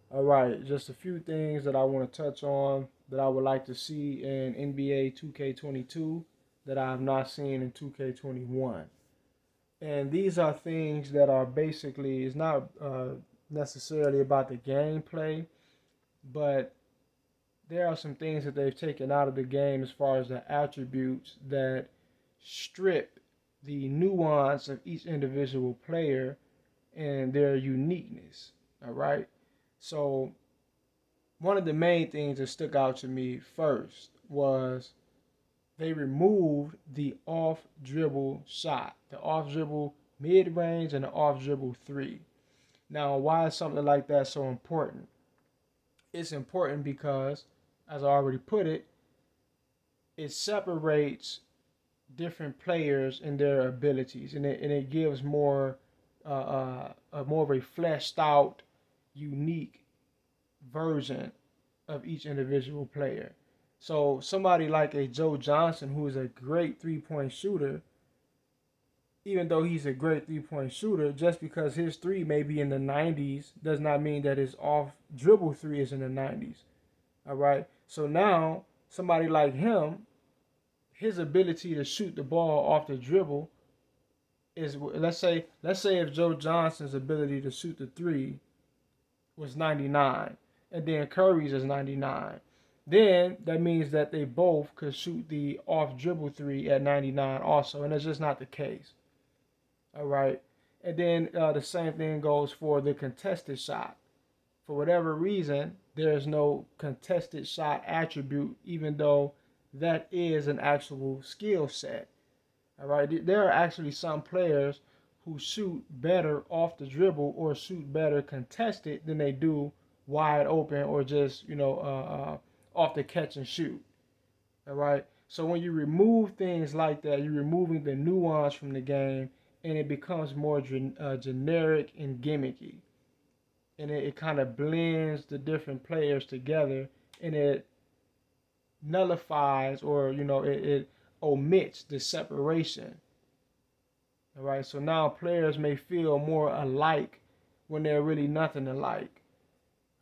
All right, just a few things that I want to touch on that I would like to see in NBA 2K22 that I have not seen in 2K21. And these are things that are basically, it's not necessarily about the gameplay, but there are some things that they've taken out of the game as far as the attributes that strip the nuance of each individual player and their uniqueness. All right. So one of the main things that stuck out to me first was they removed the off dribble shot, the off dribble mid range, and the off dribble three. Now, why is something like that so important? It's important because, as I already put it, it separates different players and their abilities, and it gives more of a fleshed out, unique version of each individual player. So somebody like a Joe Johnson, who is a great 3 point shooter, even though he's a great 3 point shooter, just because his three may be in the 90s does not mean that his off dribble three is in the 90s. All right. So now somebody like him, his ability to shoot the ball off the dribble is, let's say if Joe Johnson's ability to shoot the three was 99 and then Curry's is 99, then that means that they both could shoot the off dribble three at 99 also, and that's just not the case. All right. And then the same thing goes for the contested shot. For whatever reason, there's no contested shot attribute, even though that is an actual skill set. All right. There are actually some players who shoot better off the dribble or shoot better contested than they do wide open or just, off the catch and shoot. All right. So when you remove things like that, you're removing the nuance from the game, and it becomes more generic and gimmicky, and it kind of blends the different players together, and it nullifies, or it omits the separation. All right. So now players may feel more alike when they're really nothing alike.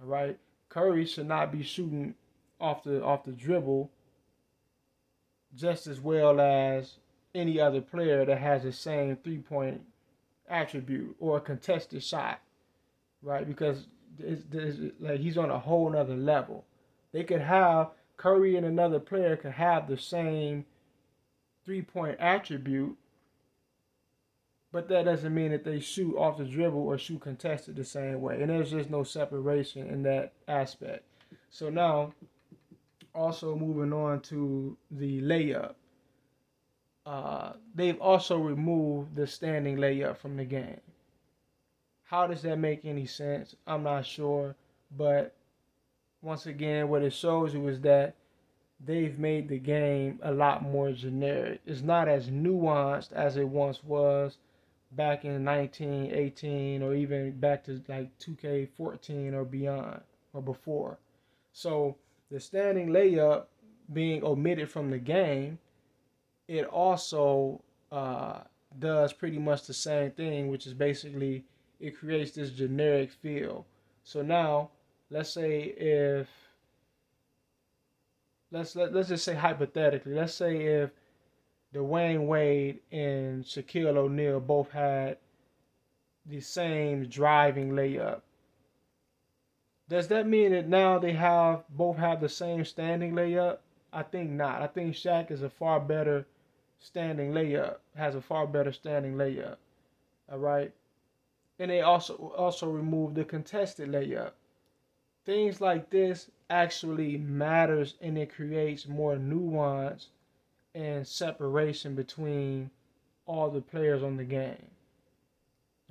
All right. Curry should not be shooting off the dribble just as well as any other player that has the same 3 point attribute or a contested shot, right? Because like he's on a whole nother level. They could have Curry and another player could have the same 3 point attribute, but that doesn't mean that they shoot off the dribble or shoot contested the same way. And there's just no separation in that aspect. So now, also moving on to the layup. They've also removed the standing layup from the game. How does that make any sense? I'm not sure. But once again, what it shows you is that they've made the game a lot more generic. It's not as nuanced as it once was back in 1918 or even back to like 2K14 or beyond or before. So the standing layup being omitted from the game, it also does pretty much the same thing, which is basically it creates this generic feel. So now, let's say if let's just say hypothetically, let's say if Dwayne Wade and Shaquille O'Neal both had the same driving layup. Does that mean that now they have both have the same standing layup? I think not. I think Shaq is a far better standing layup, has a far better standing layup. All right. And they also removed the contested layup. Things like this actually matters, and it creates more nuance and separation between all the players on the game.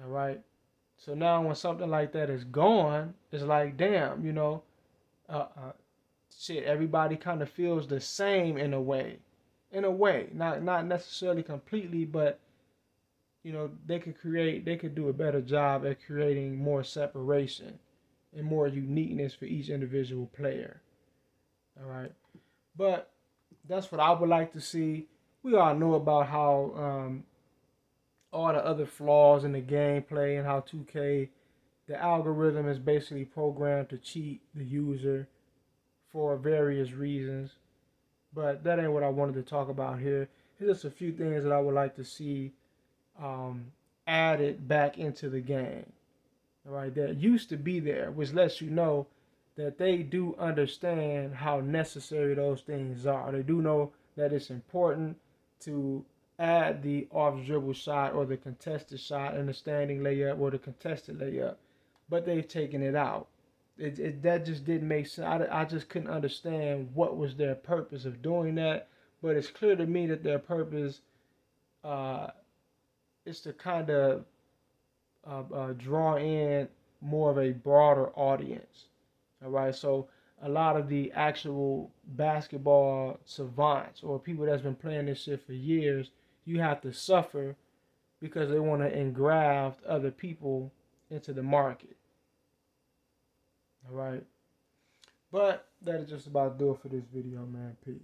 All right. So now when something like that is gone, it's like, damn, uh, uh, shit. Everybody kind of feels the same in a way. In a way, not necessarily completely, but they could do a better job at creating more separation and more uniqueness for each individual player. All right. But that's what I would like to see. We all know about how all the other flaws in the gameplay and how 2K the algorithm is basically programmed to cheat the user for various reasons. But that ain't what I wanted to talk about here. Here's just a few things that I would like to see um, added back into the game. All right, that used to be there, which lets you know that they do understand how necessary those things are. They do know that it's important to add the off dribble shot or the contested shot and the standing layup or the contested layup, but they've taken it out. That just didn't make sense. I just couldn't understand what was their purpose of doing that, but it's clear to me that their purpose uh, is to kind of draw in more of a broader audience. All right, so a lot of the actual basketball savants or people that's been playing this shit for years, you have to suffer because they want to engraft other people into the market. All right, but that is just about do it for this video, man. Peace.